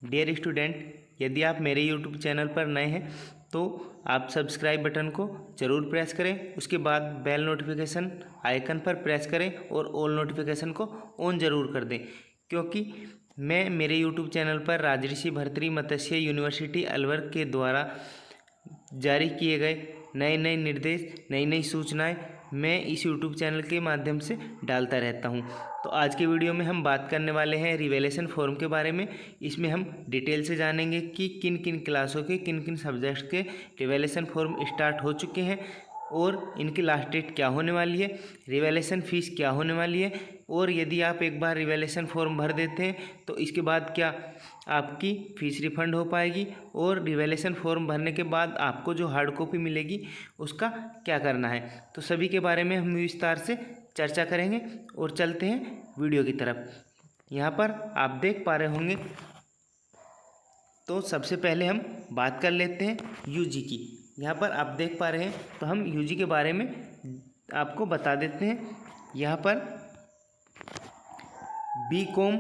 Dear student, यदि आप मेरे यूट्यूब चैनल पर नए हैं तो आप सब्सक्राइब बटन को ज़रूर प्रेस करें। उसके बाद बेल नोटिफिकेशन आइकन पर प्रेस करें और ऑल नोटिफिकेशन को ऑन ज़रूर कर दें, क्योंकि मैं मेरे यूट्यूब चैनल पर राजऋषि भर्तृहरि मत्स्य यूनिवर्सिटी अलवर के द्वारा जारी किए गए नए नए निर्देश, नई नई सूचनाएं मैं इस यूट्यूब चैनल के माध्यम से डालता रहता हूं। तो आज के वीडियो में हम बात करने वाले हैं रिवेलेशन फॉर्म के बारे में। इसमें हम डिटेल से जानेंगे कि किन किन क्लासों के किन किन सब्जेक्ट्स के रिवेलेशन फॉर्म स्टार्ट हो चुके हैं और इनकी लास्ट डेट क्या होने वाली है, रिवेलेशन फ़ीस क्या होने वाली है, और यदि आप एक बार रिवेलेशन फॉर्म भर देते हैं तो इसके बाद क्या आपकी फ़ीस रिफ़ंड हो पाएगी, और रिवेलेशन फॉर्म भरने के बाद आपको जो हार्ड कॉपी मिलेगी उसका क्या करना है। तो सभी के बारे में हम विस्तार से चर्चा करेंगे और चलते हैं वीडियो की तरफ। यहाँ पर आप देख पा रहे होंगे, तो सबसे पहले हम बात कर लेते हैं यूजी की। यहाँ पर आप देख पा रहे हैं, तो हम यूजी के बारे में आपको बता देते हैं। यहाँ पर बीकॉम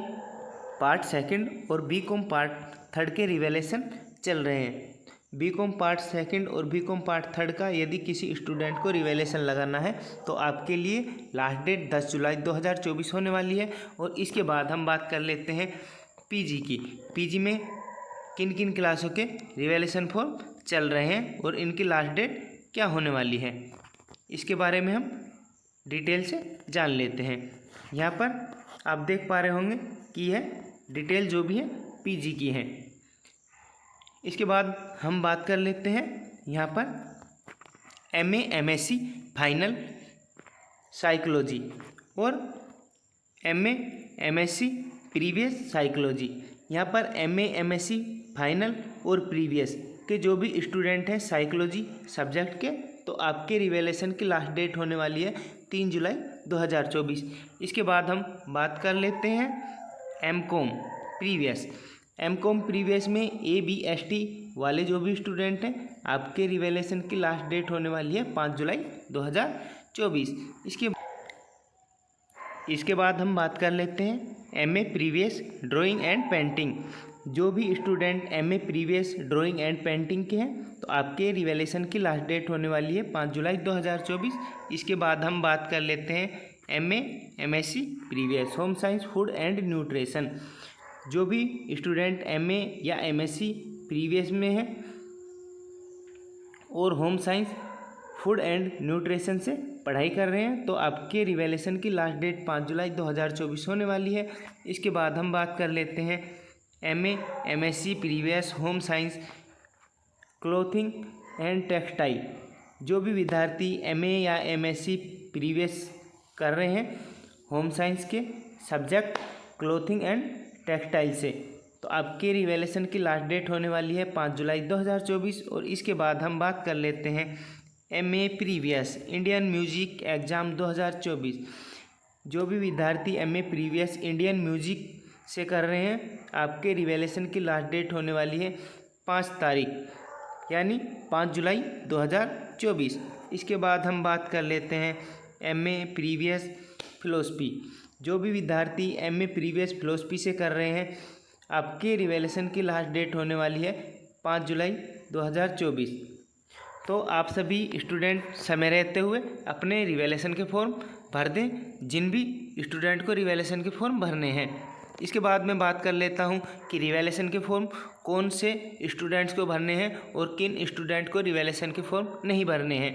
पार्ट सेकंड और बीकॉम पार्ट थर्ड के रिवेलेशन चल रहे हैं। बीकॉम पार्ट सेकंड और बीकॉम पार्ट थर्ड का यदि किसी स्टूडेंट को रिवेलेशन लगाना है तो आपके लिए लास्ट डेट 10 जुलाई 2024 होने वाली है। और इसके बाद हम बात कर लेते हैं पीजी की। पीजी में किन किन क्लासों के रिवेलेशन फॉर्म चल रहे हैं और इनकी लास्ट डेट क्या होने वाली है, इसके बारे में हम डिटेल से जान लेते हैं। यहाँ पर आप देख पा रहे होंगे कि यह डिटेल जो भी है पीजी की है। इसके बाद हम बात कर लेते हैं यहाँ पर एमए एमएससी फाइनल साइकोलॉजी और एमए एमएससी प्रीवियस साइकोलॉजी। यहाँ पर एमए एमएससी फाइनल और प्रीवियस के जो भी स्टूडेंट हैं साइकोलॉजी सब्जेक्ट के, तो आपके रिवेलेशन की लास्ट डेट होने वाली है 3 जुलाई 2024। इसके बाद हम बात कर लेते हैं एमकॉम प्रीवियस। एमकॉम प्रीवियस में ABST वाले जो भी स्टूडेंट हैं, आपके रिवेलेशन की लास्ट डेट होने वाली है 5 जुलाई 2024। इसके बाद हम बात कर लेते हैं MA previous drawing and painting. जो भी student MA previous drawing and painting के हैं, तो आपके रिवेलेशन की लास्ट डेट होने वाली है 5 जुलाई 2024। इसके बाद हम बात कर लेते हैं MA MSc previous home science food and nutrition. जो भी स्टूडेंट MA या MSc प्रीवियस में है और home science food and nutrition से पढ़ाई कर रहे हैं, तो आपके रिवेलेशन की लास्ट डेट 5 जुलाई 2024 होने वाली है। इसके बाद हम बात कर लेते हैं MA MSc previous home science clothing and textile. जो भी विद्यार्थी MA या MSc प्रीवियस कर रहे हैं होम साइंस के सब्जेक्ट क्लोथिंग एंड टेक्सटाइल से, तो आपके रिवेलेशन की लास्ट डेट होने वाली है 5 जुलाई 2024। और इसके बाद हम बात कर लेते हैं MA previous Indian music exam 2024। जो भी विद्यार्थी MA प्रीवियस इंडियन म्यूजिक से कर रहे हैं, आपके रिवेलेशन की लास्ट डेट होने वाली है 5 तारीख यानी 5 जुलाई 2024। इसके बाद हम बात कर लेते हैं MA प्रीवियस फिलोसफी। जो भी विद्यार्थी MA प्रीवियस फिलोसफी से कर रहे हैं, आपके रिवेलेशन की लास्ट डेट होने वाली है 5 जुलाई 2024। तो आप सभी स्टूडेंट समय रहते हुए अपने रिवेलेशन के फॉर्म भर दें, जिन भी स्टूडेंट को रिवेलेशन के फॉर्म भरने हैं। इसके बाद मैं बात कर लेता हूं कि रिवेलेशन के फॉर्म कौन से स्टूडेंट्स को भरने हैं और किन स्टूडेंट को रिवेलेशन के फॉर्म नहीं भरने हैं।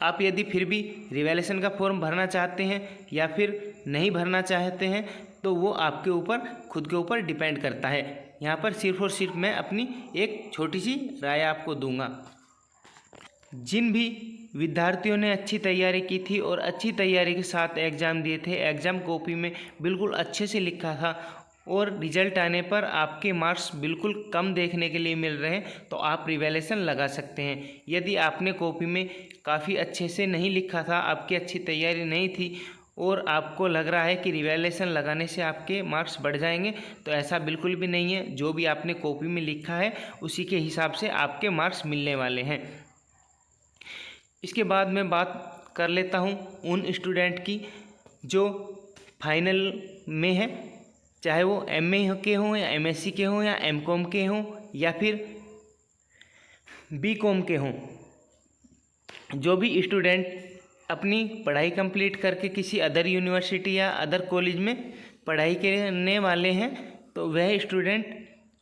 आप यदि फिर भी रिवेलेशन का फॉर्म भरना चाहते हैं या फिर नहीं भरना चाहते हैं, तो वो आपके ऊपर खुद के ऊपर डिपेंड करता है। यहाँ पर सिर्फ और सिर्फ मैं अपनी एक छोटी सी राय आपको दूंगा। जिन भी विद्यार्थियों ने अच्छी तैयारी की थी और अच्छी तैयारी के साथ एग्ज़ाम दिए थे, एग्ज़ाम कॉपी में बिल्कुल अच्छे से लिखा था और रिजल्ट आने पर आपके मार्क्स बिल्कुल कम देखने के लिए मिल रहे हैं, तो आप रिवेलेशन लगा सकते हैं। यदि आपने कॉपी में काफ़ी अच्छे से नहीं लिखा था, आपकी अच्छी तैयारी नहीं थी और आपको लग रहा है कि रिवेलेशन लगाने से आपके मार्क्स बढ़ जाएंगे, तो ऐसा बिल्कुल भी नहीं है। जो भी आपने कॉपी में लिखा है उसी के हिसाब से आपके मार्क्स मिलने वाले हैं। इसके बाद मैं बात कर लेता हूँ उन स्टूडेंट की जो फाइनल में है, चाहे वो एमए के हों या एमएससी के हों या एमकॉम के हों या फिर बीकॉम के हों। जो भी स्टूडेंट अपनी पढ़ाई कंप्लीट करके किसी अदर यूनिवर्सिटी या अदर कॉलेज में पढ़ाई करने वाले हैं तो वह स्टूडेंट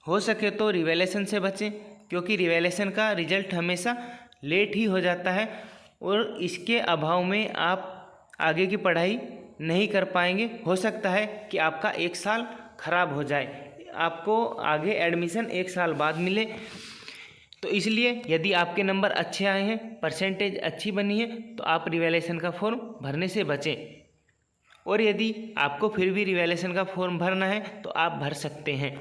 हो सके तो रिवैल्यूएशन से बचें, क्योंकि रिवैल्यूएशन का रिजल्ट हमेशा लेट ही हो जाता है और इसके अभाव में आप आगे की पढ़ाई नहीं कर पाएंगे। हो सकता है कि आपका 1 साल खराब हो जाए, आपको आगे एडमिशन 1 साल बाद मिले। तो इसलिए यदि आपके नंबर अच्छे आए हैं, परसेंटेज अच्छी बनी है, तो आप रिवैल्यूएशन का फॉर्म भरने से बचें। और यदि आपको फिर भी रिवैल्यूएशन का फॉर्म भरना है तो आप भर सकते हैं।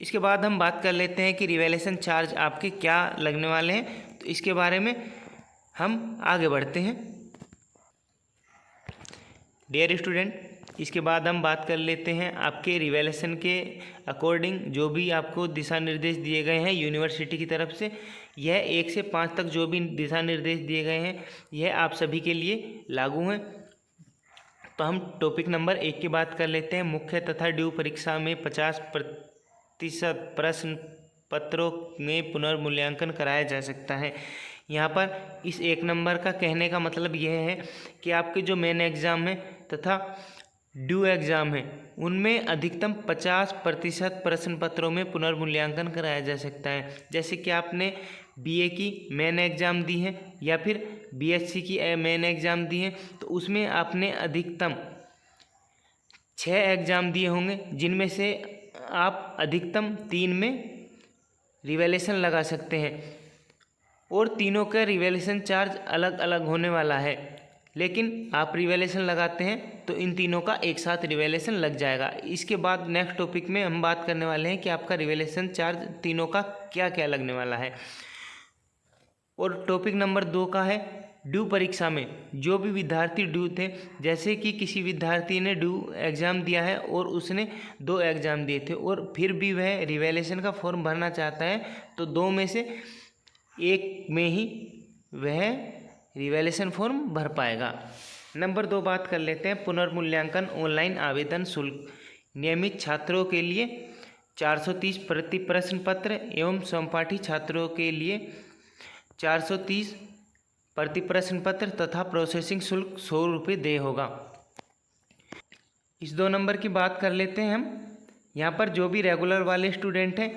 इसके बाद हम बात कर लेते हैं कि रिवैल्यूएशन चार्ज आपके क्या लगने वाले हैं, तो इसके बारे में हम आगे बढ़ते हैं। डियर स्टूडेंट, इसके बाद हम बात कर लेते हैं आपके रिवैल्यूएशन के अकॉर्डिंग जो भी आपको दिशा निर्देश दिए गए हैं यूनिवर्सिटी की तरफ से। यह 1 से 5 तक जो भी दिशा निर्देश दिए गए हैं यह आप सभी के लिए लागू हैं। तो हम टॉपिक नंबर 1 की बात कर लेते हैं। मुख्य तथा ड्यू परीक्षा में 50% प्रश्न पत्रों में पुनर्मूल्यांकन कराया जा सकता है। यहाँ पर इस 1 नंबर का कहने का मतलब यह है कि आपके जो मेन एग्ज़ाम है तथा ड्यू एग्ज़ाम है उनमें अधिकतम 50% प्रश्न पत्रों में पुनर्मूल्यांकन कराया जा सकता है। जैसे कि आपने बीए की मेन एग्ज़ाम दी है या फिर बीएससी की मेन एग्ज़ाम दी है, तो उसमें आपने अधिकतम 6 एग्ज़ाम दिए होंगे, जिनमें से आप अधिकतम 3 में रिवैल्यूएशन लगा सकते हैं और तीनों का रिवैल्यूएशन चार्ज अलग अलग होने वाला है। लेकिन आप रिवैल्यूएशन लगाते हैं तो इन तीनों का एक साथ रिवैल्यूएशन लग जाएगा। इसके बाद नेक्स्ट टॉपिक में हम बात करने वाले हैं कि आपका रिवैल्यूएशन चार्ज तीनों का क्या क्या लगने वाला है। और टॉपिक नंबर 2 का है ड्यू परीक्षा में जो भी विद्यार्थी ड्यू थे, जैसे कि किसी विद्यार्थी ने ड्यू एग्ज़ाम दिया है और उसने 2 एग्ज़ाम दिए थे और फिर भी वह रिवैल्यूएशन का फॉर्म भरना चाहता है, तो 2 में से 1 में ही वह रिवैल्यूएशन फॉर्म भर पाएगा। नंबर 2 बात कर लेते हैं पुनर्मूल्यांकन ऑनलाइन आवेदन शुल्क। नियमित छात्रों के लिए 430 प्रति प्रश्न पत्र एवं समपाठी छात्रों के लिए 430 प्रति प्रश्न पत्र तथा प्रोसेसिंग शुल्क 100 रुपये देय होगा। इस 2 नंबर की बात कर लेते हैं हम। यहाँ पर जो भी रेगुलर वाले स्टूडेंट हैं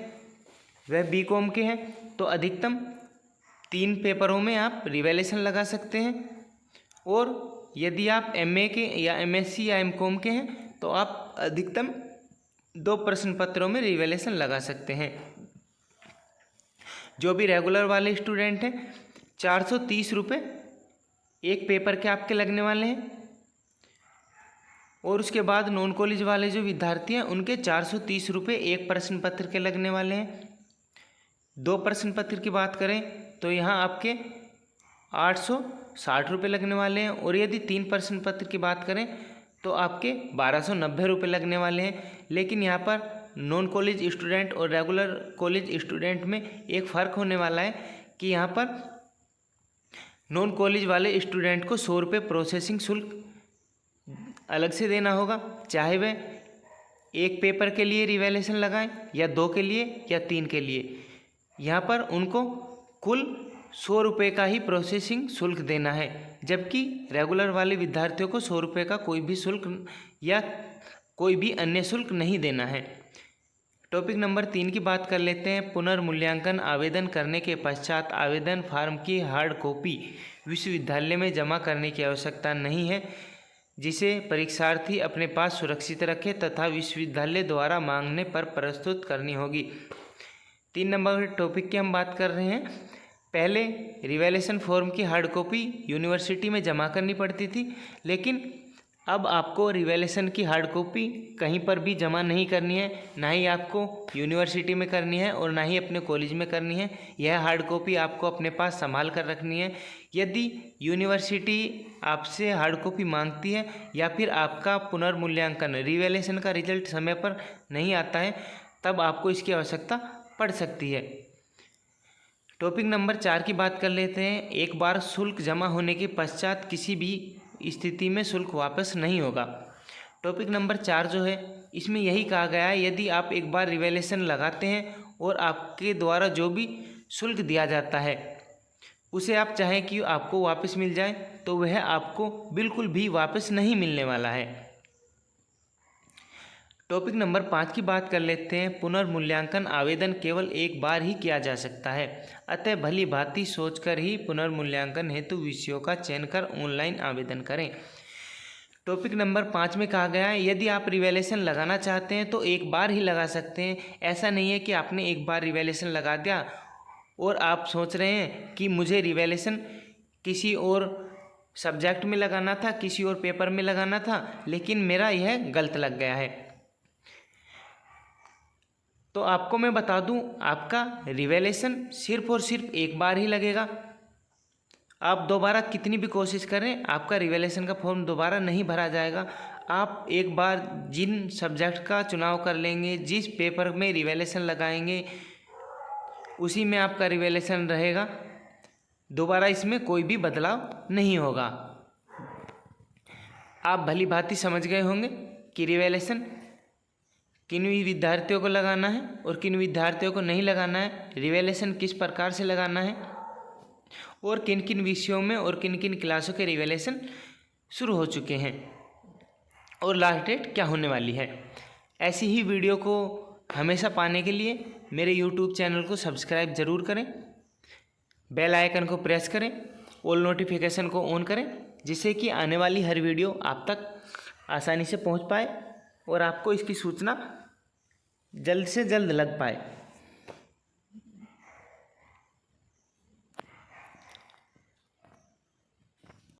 वह बीकॉम के हैं तो अधिकतम 3 पेपरों में आप रिवैल्यूएशन लगा सकते हैं, और यदि आप एमए के या एमएससी या एमकॉम के हैं तो आप अधिकतम 2 प्रश्न पत्रों में रिवैल्यूएशन लगा सकते हैं। जो भी रेगुलर वाले स्टूडेंट हैं 430 रुपये एक पेपर के आपके लगने वाले हैं, और उसके बाद नॉन कॉलेज वाले जो विद्यार्थी हैं उनके 430 रुपये एक प्रश्न पत्र के लगने वाले हैं। 2 प्रश्न पत्र की बात करें तो यहाँ आपके 860 रुपये लगने वाले हैं, और यदि 3 प्रश्न पत्र की बात करें तो आपके 1290 रुपये लगने वाले हैं। लेकिन यहाँ पर नॉन कॉलेज स्टूडेंट और रेगुलर कॉलेज स्टूडेंट में एक फ़र्क होने वाला है कि यहाँ पर नॉन कॉलेज वाले स्टूडेंट को 100 रुपये प्रोसेसिंग शुल्क अलग से देना होगा, चाहे वह 1 पेपर के लिए रिवैल्यूएशन लगाएं या 2 के लिए या 3 के लिए। यहाँ पर उनको कुल 100 रुपये का ही प्रोसेसिंग शुल्क देना है, जबकि रेगुलर वाले विद्यार्थियों को 100 रुपये का कोई भी शुल्क या कोई भी अन्य शुल्क नहीं देना है। टॉपिक नंबर 3 की बात कर लेते हैं। पुनर्मूल्यांकन आवेदन करने के पश्चात आवेदन फार्म की हार्ड कॉपी विश्वविद्यालय में जमा करने की आवश्यकता नहीं है, जिसे परीक्षार्थी अपने पास सुरक्षित रखे तथा विश्वविद्यालय द्वारा मांगने पर प्रस्तुत करनी होगी। 3 नंबर टॉपिक की हम बात कर रहे हैं। पहले रिवैल्यूएशन फॉर्म की हार्ड कॉपी यूनिवर्सिटी में जमा करनी पड़ती थी, लेकिन अब आपको रिवैल्यूएशन की हार्ड कॉपी कहीं पर भी जमा नहीं करनी है, ना ही आपको यूनिवर्सिटी में करनी है और ना ही अपने कॉलेज में करनी है। यह हार्ड कॉपी आपको अपने पास संभाल कर रखनी है। यदि यूनिवर्सिटी आपसे हार्ड कॉपी मांगती है या फिर आपका पुनर्मूल्यांकन रिवैल्यूएशन का रिजल्ट समय पर नहीं आता है, तब आपको इसकी आवश्यकता पड़ सकती है। टॉपिक नंबर 4 की बात कर लेते हैं। एक बार शुल्क जमा होने के पश्चात किसी भी स्थिति में शुल्क वापस नहीं होगा। टॉपिक नंबर 4 जो है इसमें यही कहा गया है, यदि आप एक बार रिवैल्यूएशन लगाते हैं और आपके द्वारा जो भी शुल्क दिया जाता है उसे आप चाहें कि आपको वापस मिल जाए तो वह आपको बिल्कुल भी वापस नहीं मिलने वाला है। टॉपिक नंबर 5 की बात कर लेते हैं। पुनर्मूल्यांकन आवेदन केवल एक बार ही किया जा सकता है, अतः भली भांति सोचकर ही पुनर्मूल्यांकन हेतु विषयों का चयन कर ऑनलाइन आवेदन करें। टॉपिक नंबर 5 में कहा गया है, यदि आप रिवैल्यूएशन लगाना चाहते हैं तो एक बार ही लगा सकते हैं। ऐसा नहीं है कि आपने एक बार रिवैल्यूएशन लगा दिया और आप सोच रहे हैं कि मुझे रिवैल्यूएशन किसी और सब्जेक्ट में लगाना था, किसी और पेपर में लगाना था, लेकिन मेरा यह गलत लग गया है। तो आपको मैं बता दूं, आपका रिवैल्यूएशन सिर्फ और सिर्फ एक बार ही लगेगा। आप दोबारा कितनी भी कोशिश करें, आपका रिवैल्यूएशन का फॉर्म दोबारा नहीं भरा जाएगा। आप एक बार जिन सब्जेक्ट का चुनाव कर लेंगे, जिस पेपर में रिवैल्यूएशन लगाएंगे, उसी में आपका रिवैल्यूएशन रहेगा। दोबारा इसमें कोई भी बदलाव नहीं होगा। आप भली भांति समझ गए होंगे कि रिवैल्यूएशन किन विद्यार्थियों को लगाना है और किन विद्यार्थियों को नहीं लगाना है, रिवैल्यूएशन किस प्रकार से लगाना है और किन किन विषयों में और किन किन क्लासों के रिवैल्यूएशन शुरू हो चुके हैं और लास्ट डेट क्या होने वाली है। ऐसी ही वीडियो को हमेशा पाने के लिए मेरे यूट्यूब चैनल को सब्सक्राइब ज़रूर करें, बेल आइकन को प्रेस करें, ऑल नोटिफिकेशन को ऑन करें, जिससे कि आने वाली हर वीडियो आप तक आसानी से पहुंच पाए और आपको इसकी सूचना जल्द से जल्द लग पाए।